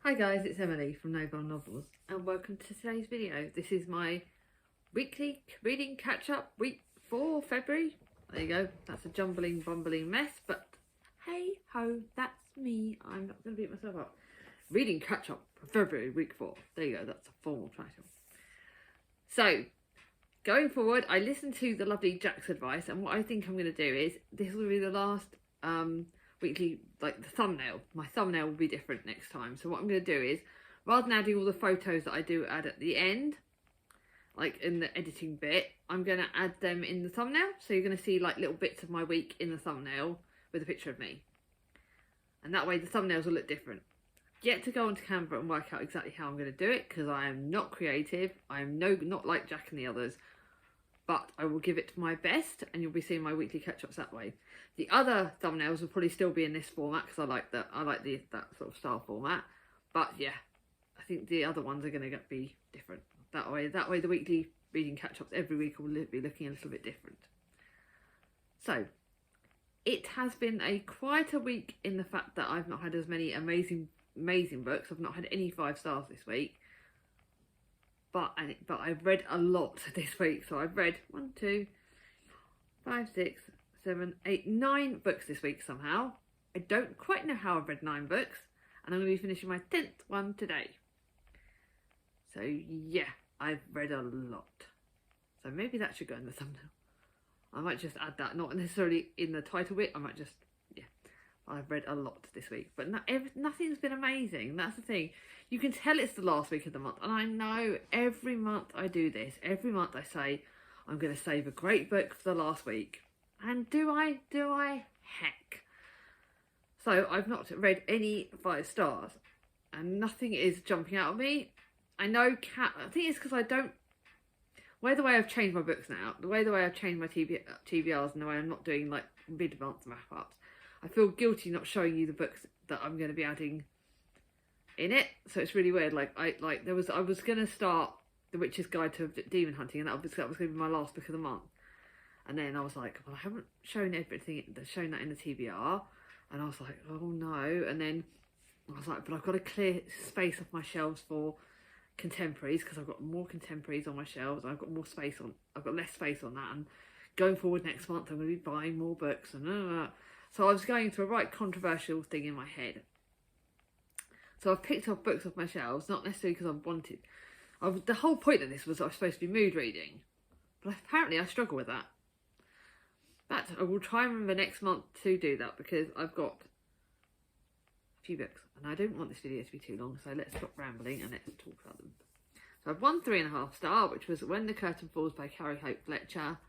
Hi guys, it's Emily from Noble Novels and welcome to today's video. This is my weekly reading catch-up, week 4, February. There you go, that's a bumbling mess, but hey ho, that's me. I'm not going to beat myself up. Reading catch-up for February, week 4. There you go, that's a formal title. So, going forward, I listened to the lovely Jack's advice, and what I think I'm going to do is, this will be the last weekly, like the thumbnail. My thumbnail will be different next time. So what I'm going to do is, rather than adding all the photos that I do add at the end, like in the editing bit, I'm going to add them in the thumbnail. So you're going to see like little bits of my week in the thumbnail with a picture of me. And that way the thumbnails will look different. Yet to go onto Canva and work out exactly how I'm going to do it, because I am not creative. I am not like Jack and the others. But I will give it my best, and you'll be seeing my weekly catch-ups that way. The other thumbnails will probably still be in this format because I like that sort of style format. But yeah, I think the other ones are going to be different. That way the weekly reading catch-ups every week will be looking a little bit different. So it has been quite a week in the fact that I've not had as many amazing books. I've not had any 5 stars this week. But I've read a lot this week. So I've read 1, 2, 5, 6, 7, 8, 9 books this week somehow. I don't quite know how I've read 9 books. And I'm going to be finishing my 10th one today. So yeah, I've read a lot. So maybe that should go in the thumbnail. I might just add that, not necessarily in the title bit. I might just, yeah. I've read a lot this week, but nothing's been amazing. That's the thing. You can tell it's the last week of the month, and I know every month I do this. Every month I say I'm going to save a great book for the last week, and do I? Heck! So I've not read any 5 stars, and nothing is jumping out at me. I know I think it's because I don't. The way I've changed my books now, the way I've changed my TBRs, and the way I'm not doing like mid-month wrap-ups. I feel guilty not showing you the books that I'm going to be adding in it. So it's really weird. I was going to start The Witch's Guide to Demon Hunting, and that was going to be my last book of the month. And then I was like, well, I haven't shown that in the TBR. And I was like, oh no. And then I was like, but I've got to clear space off my shelves for contemporaries, because I've got more contemporaries on my shelves. I've got less space on that. And going forward next month, I'm going to be buying more books and So I was going through a right controversial thing in my head. So I've picked up books off my shelves, not necessarily because I wanted. The whole point of this was I was supposed to be mood reading. But apparently I struggle with that. But I will try and remember next month to do that, because I've got a few books. And I don't want this video to be too long, so let's stop rambling and let's talk about them. So I've won 3.5 star, which was When the Curtain Falls by Carrie Hope Fletcher.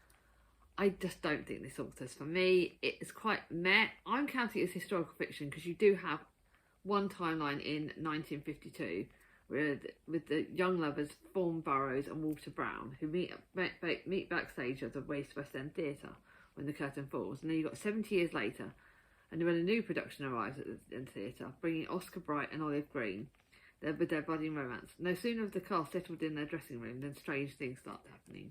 I just don't think this author's for me. It's quite meh. I'm counting it as historical fiction because you do have one timeline in 1952 with the young lovers Fawn Burrows and Walter Brown, who meet backstage at the West End Theatre when the curtain falls. And then you've got 70 years later, and when a new production arrives at the theatre, bringing Oscar Bright and Olive Green, with their budding romance. No sooner have the cast settled in their dressing room than strange things start happening.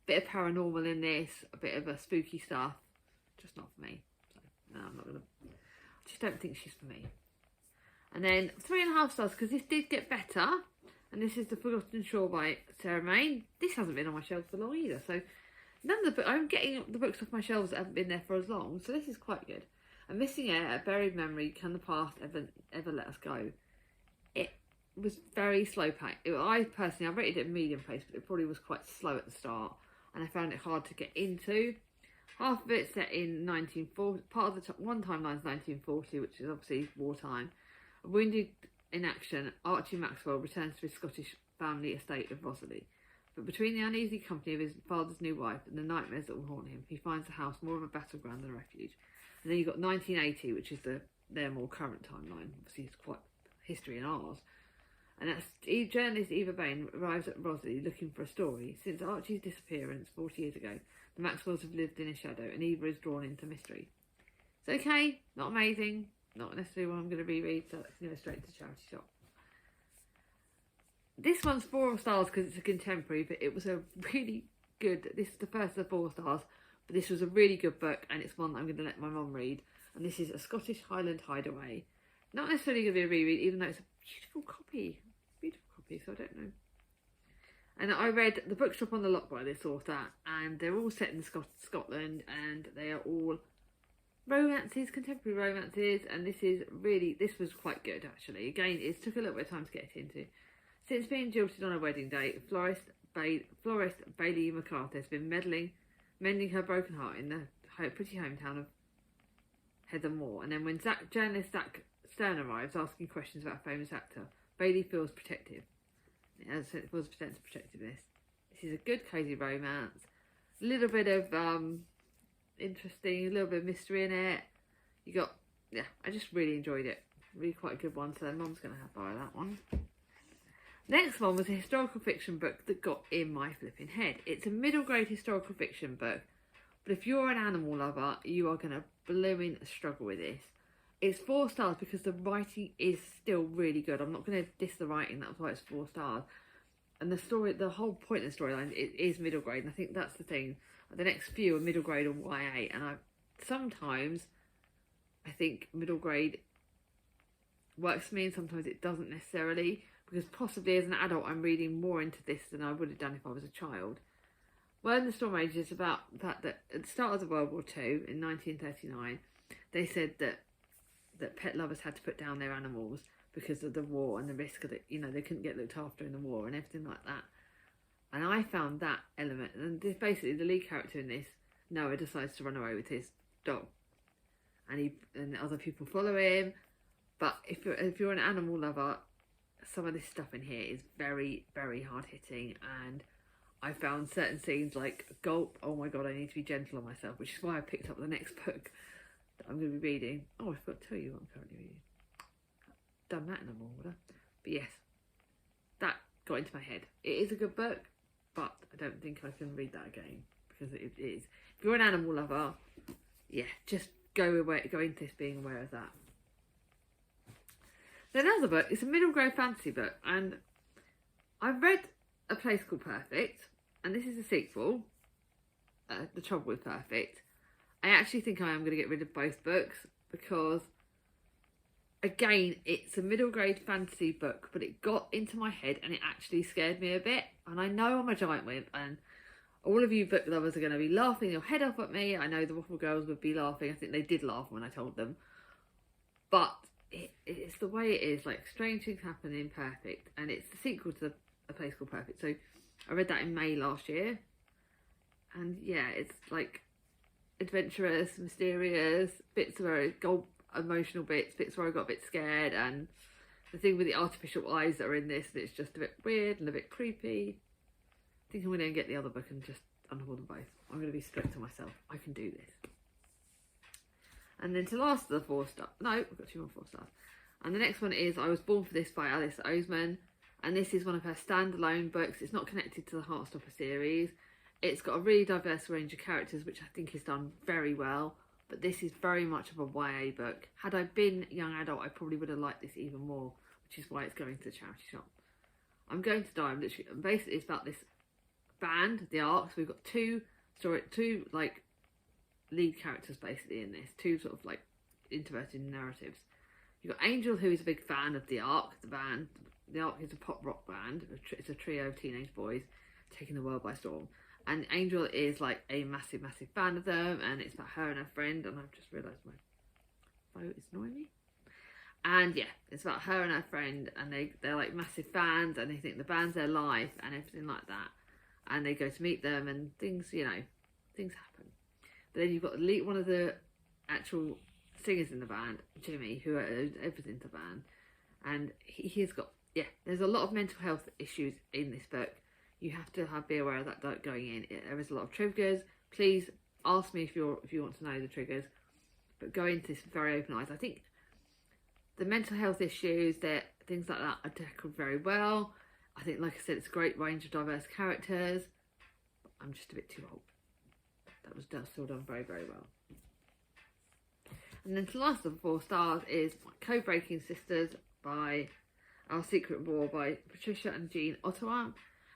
Bit of paranormal in this, a bit of a spooky stuff, just not for me. So no, I'm not gonna. I just don't think she's for me. And then 3.5 stars, because this did get better. And this is The Forgotten Shore by Sarah Maine. This hasn't been on my shelves for long either. So none of the I'm getting the books off my shelves that haven't been there for as long. So this is quite good. A Missing Heir, A Buried Memory, Can the Past Ever Let Us Go? It was very slow paced. I rated it medium pace, but it probably was quite slow at the start. And I found it hard to get into. Half of it's set in 1940, part of the one timeline's 1940, which is obviously wartime. Wounded in action, Archie Maxwell returns to his Scottish family estate of Rosalie. But between the uneasy company of his father's new wife and the nightmares that will haunt him, he finds the house more of a battleground than a refuge. And then you've got 1980, which is their more current timeline. Obviously, it's quite history in ours. And that's journalist Eva Bain arrives at Rosalie looking for a story. Since Archie's disappearance 40 years ago, the Maxwells have lived in a shadow, and Eva is drawn into mystery. It's okay, not amazing, not necessarily what I'm going to reread, so let's go straight to Charity Shop. This one's 4 stars because it's a contemporary, but it was a really good. This is the first of the 4 stars, but this was a really good book, and it's one that I'm going to let my mum read. And this is A Scottish Highland Hideaway. Not necessarily going to be a reread, even though it's a beautiful copy. So I don't know. And I read The Bookshop on the Lock by this author, and they're all set in Scotland, and they are all romances, contemporary romances, and this was quite good actually. Again, it took a little bit of time to get into. Since being jilted on a wedding day, florist Bailey McCarthy has been mending her broken heart in the pretty hometown of Heather Moore. And then when journalist Zach Stern arrives asking questions about a famous actor, Bailey feels protective. As I said, it was a sense of protectiveness. This is a good cozy romance. A little bit of interesting, a little bit of mystery in it. I just really enjoyed it. Really quite a good one, so Mum's going to have to buy that one. Next one was a historical fiction book that got in my flipping head. It's a middle grade historical fiction book, but if you're an animal lover, you are going to blooming struggle with this. It's 4 stars because the writing is still really good. I'm not going to diss the writing, that's why it's 4 stars. And the story, the whole point of the storyline, it is middle grade, and I think that's the thing. The next few are middle grade or YA, and sometimes I think middle grade works for me, and sometimes it doesn't necessarily, because possibly as an adult I'm reading more into this than I would have done if I was a child. Well, in the Storm Age, it's about the fact that at the start of the World War II in 1939, they said that pet lovers had to put down their animals because of the war and the risk of it. They couldn't get looked after in the war and everything like that. And I found that element, and basically the lead character in this, Noah, decides to run away with his dog, and other people follow him. But if you're an animal lover, some of this stuff in here is very, very hard hitting, and I found certain scenes like gulp. Oh my god, I need to be gentle on myself, which is why I picked up the next book that I'm going to be reading. Oh, I forgot to tell you what I'm currently reading. Done that in a order, but yes, that got into my head. It is a good book, but I don't think I can read that again because it is. If you're an animal lover, yeah, just go into this being aware of that. Then another book, it's a middle grade fantasy book, and I've read A Place Called Perfect, and this is a sequel, The Trouble with Perfect. I actually think I am going to get rid of both books because, again, it's a middle grade fantasy book, but it got into my head and it actually scared me a bit. And I know I'm a giant wimp, and all of you book lovers are going to be laughing your head off at me. I know the Waffle Girls would be laughing. I think they did laugh when I told them. But it's the way it is. Like, strange things happen in Perfect, and it's the sequel to A Place Called Perfect. So I read that in May last year, and yeah, it's like adventurous, mysterious, bits where it got emotional bits where I got a bit scared, and the thing with the artificial eyes that are in this, it's just a bit weird and a bit creepy. I think I'm going to get the other book and just unhaul them both. I'm going to be strict to myself. I can do this. And then to last of the 4 stars, no, I've got 2 more 4 stars. And the next one is I Was Born for This by Alice Oseman, and this is one of her standalone books. It's not connected to the Heartstopper series. It's got a really diverse range of characters, which I think is done very well. But this is very much of a YA book. Had I been young adult, I probably would have liked this even more, which is why it's going to the charity shop. I'm going to die. Basically, it's about this band, the Arcs. We've got two like lead characters basically in this, 2 sort of like introverted narratives. You've got Angel, who is a big fan of the Arc, the band. The Arc is a pop rock band. It's a trio of teenage boys taking the world by storm. And Angel is like a massive, massive fan of them, and it's about her and her friend. And I've just realised my phone is annoying me. And yeah, it's about her and her friend, and they're like massive fans, and they think the band's their life and everything like that. And they go to meet them, and things happen. But then you've got one of the actual singers in the band, Jimmy, who owns everything to the band, and he's got, there's a lot of mental health issues in this book. You have to be aware of that going in. There is a lot of triggers. Please ask me if you want to know the triggers, but go into this with very open eyes. I think the mental health issues, things like that, are tackled very well. I think, like I said, it's a great range of diverse characters. But I'm just a bit too old. That was still done very, very well. And then to last of the 4 stars is Code-Breaking Sisters by Our Secret War by Patricia and Jean Ottawa.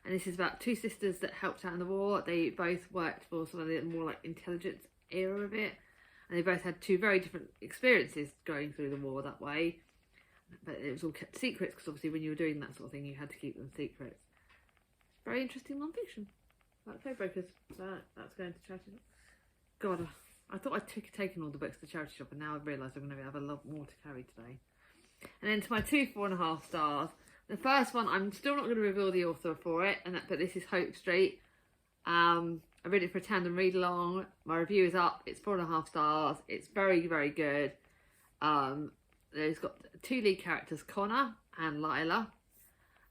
And this is about 2 sisters that helped out in the war. They both worked for some of the more like intelligence era of it. And they both had 2 very different experiences going through the war that way. but it was all kept secrets because obviously when you were doing that sort of thing, you had to keep them secrets. Very interesting non-fiction. Like Codebreakers, that's going to charity shop. God, I thought I'd taken all the books to the charity shop, and now I've realised I'm going to have a lot more to carry today. And then to my 2 4.5 stars. The first one, I'm still not going to reveal the author for it, but this is Hope Street. I read it for a tandem read along. My review is up. It's 4.5 stars. It's very, very good. There's got 2 lead characters, Connor and Lila.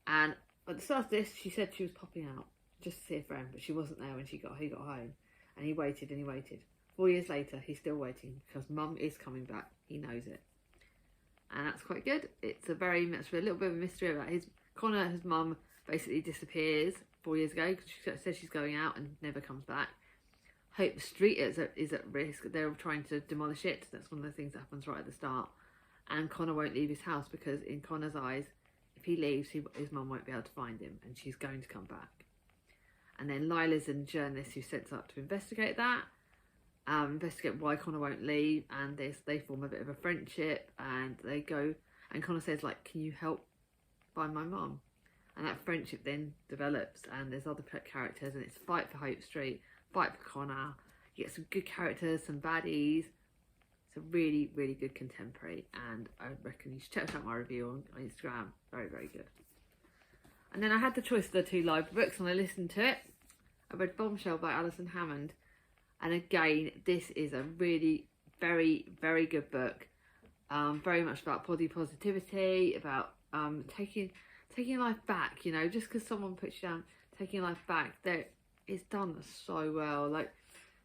And at the start of this, she said she was popping out just to see a friend, but she wasn't there when he got home. And he waited and he waited. 4 years later, he's still waiting because Mum is coming back. He knows it. And that's quite good. It's a little bit of a mystery about Connor, his mum, basically disappears 4 years ago because she says she's going out and never comes back. Hope Street is at risk. They're trying to demolish it. That's one of the things that happens right at the start. And Connor won't leave his house because in Connor's eyes, if he leaves, his mum won't be able to find him and she's going to come back. And then Lila's a journalist who sets out to investigate that. Investigate why Connor won't leave, and they form a bit of a friendship, and they go, and Connor says, like, can you help find my mum? And that friendship then develops, and there's other characters, and it's fight for Hope Street, fight for Connor. You get some good characters, some baddies. It's a really, really good contemporary, and I reckon you should check out my review on Instagram. Very, very good. And then I had the choice of the 2 live books, and I listened to it. I read Bombshell by Alison Hammond. And again, this is a really very, very good book. Very much about body positivity, about taking life back. You know, just because someone puts you down, taking life back. It's done so well. Like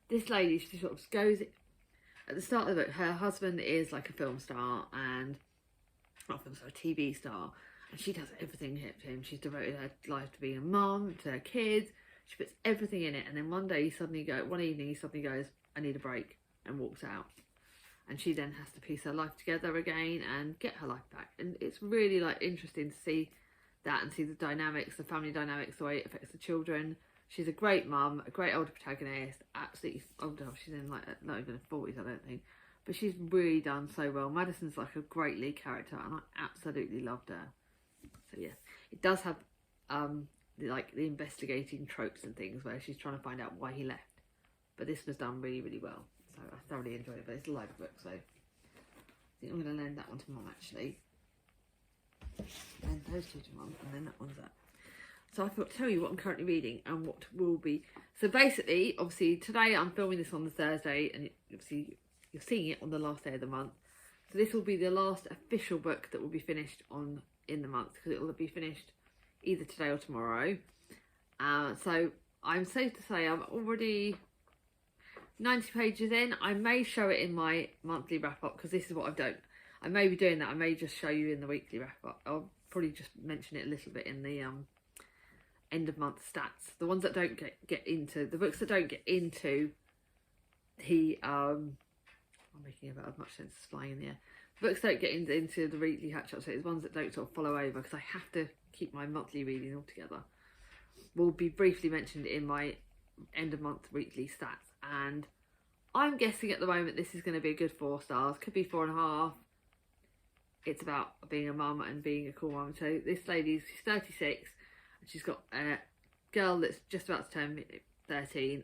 this lady, she sort of goes at the start of the book. Her husband is like a film star and not film star, a TV star, and she does everything to him. She's devoted her life to being a mum, to her kids. She puts everything in it, and then one evening he suddenly goes, I need a break, and walks out. And she then has to piece her life together again and get her life back. And it's really like interesting to see that and see the dynamics, the family dynamics, the way it affects the children. She's a great mum, a great older protagonist, absolutely older. She's in like not even her 40s, I don't think. But she's really done so well. Madison's like a great lead character, and I absolutely loved her. So yeah, it does have like the investigating tropes and things where she's trying to find out why he left, but this was done really, really well, so I thoroughly enjoyed it. But it's a live book, so I think I'm going to lend that one to Mum actually, and those 2 to Mum, and then that one's that. So I thought to tell you what I'm currently reading and what will be. So basically, obviously today I'm filming this on the Thursday, and obviously you're seeing it on the last day of the month, so this will be the last official book that will be finished in the month, because it will be finished either today or tomorrow. So I'm safe to say I'm already 90 pages in. I may show it in my monthly wrap up because this is what I've done. I may be doing that. I may just show you in the weekly wrap up. I'll probably just mention it a little bit in the end of month stats. The ones that don't get into the books that don't get into the I'm making about as much sense as flying in the air. Books don't get into the weekly catch up, so it's ones that don't sort of follow over because I have to keep my monthly reading all together. Will be briefly mentioned in my end of month weekly stats, and I'm guessing at the moment this is going to be a good 4 stars, could be 4.5. It's about being a mum and being a cool mum. So this she's 36 and she's got a girl that's just about to turn 13.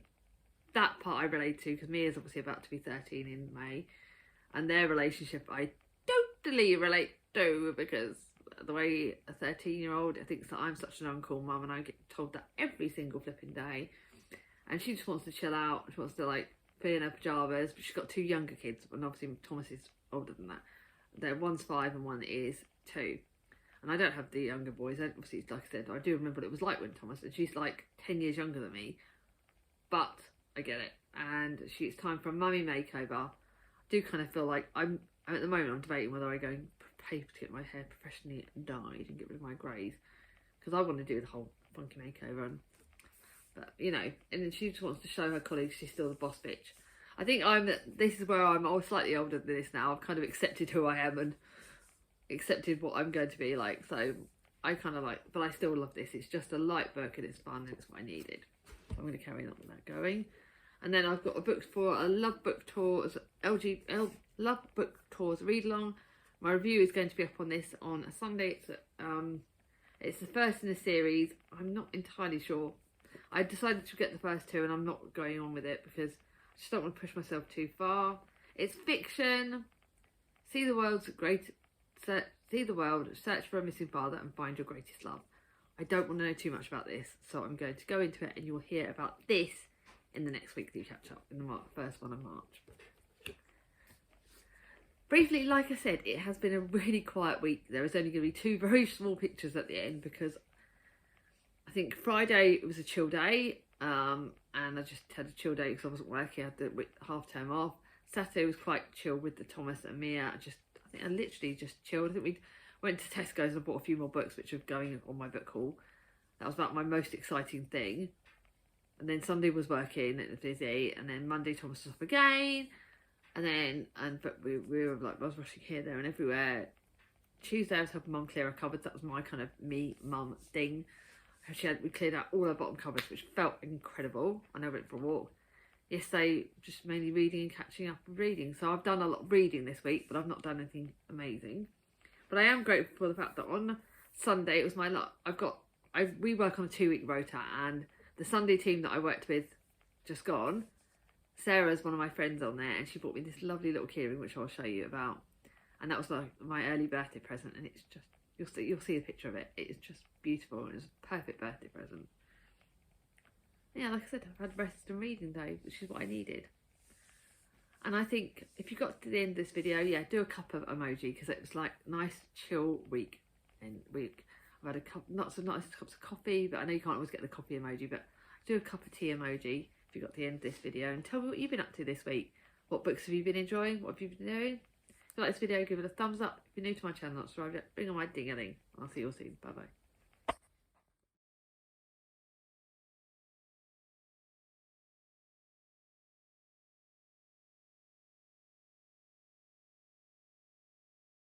That part I relate to because Mia's obviously about to be 13 in May, and their relationship I totally relate to because the way a 13-year-old thinks that I'm such an uncool mum, and I get told that every single flipping day, and she just wants to chill out. She wants to like be in her pyjamas, but she's got 2 younger kids, and obviously Thomas is older than that. One's 5 and one is 2, and I don't have the younger boys. Obviously, like I said, I do remember what it was like when Thomas, and she's like 10 years younger than me, but I get it. And it's time for a mummy makeover. I do kind of feel like I'm at the moment I'm debating whether I go and pay to get my hair professionally dyed and get rid of my greys, because I want to do the whole funky makeover. But you know, and then she just wants to show her colleagues she's still the boss bitch. I think this is where I'm slightly older than this now. I've kind of accepted who I am and accepted what I'm going to be like. So I kind of like, but I still love this. It's just a light book and it's fun and it's what I needed. So I'm going to carry on with that going. And then I've got a book for a Love Book Tours, Love Book Tours read along My review is going to be up on this on a Sunday. It's the first in the series. I'm not entirely sure. I decided to get the first two and I'm not going on with it because I just don't want to push myself too far. It's fiction. See the world, search for a missing father and find your greatest love. I don't want to know too much about this, so I'm going to go into it and you will hear about this in the next weekly catch up, in the first one of March. Briefly, like I said, it has been a really quiet week. There is only going to be 2 very small pictures at the end because I think Friday it was a chill day, and I just had a chill day because I wasn't working. I had the half term off. Saturday was quite chill with the Thomas and Mia. I think I literally just chilled. I think we went to Tesco's and bought a few more books, which are going on my book haul. That was about my most exciting thing. And then Sunday was working, it was busy, and then Monday Thomas was off again. But we were like, I was rushing here, there and everywhere. Tuesday I was helping Mum clear her cupboards. That was my kind of mum thing. We cleared out all her bottom cupboards, which felt incredible. And I went for a walk. Yesterday, just mainly reading and catching up with reading. So I've done a lot of reading this week, but I've not done anything amazing. But I am grateful for the fact that on Sunday, it was my luck. We work on a 2-week rota, and the Sunday team that I worked with just gone. Sarah's one of my friends on there, and she bought me this lovely little keyring, which I'll show you about. And that was like my early birthday present, and it's just, you'll see a picture of it. It is just beautiful, and it's a perfect birthday present. Yeah, like I said, I've had rest and reading day, which is what I needed. And I think if you got to the end of this video, yeah, do a cup of emoji, because it was like nice chill week. I've had a cup, not so nice cups of coffee, but I know you can't always get the coffee emoji, but do a cup of tea emoji if you got to the end of this video, and tell me what you've been up to this week. What books have you been enjoying? What have you been doing? If you like this video, give it a thumbs up. If you're new to my channel, not subscribed yet, bring on my ding-a-ling. I'll see you all soon. Bye bye.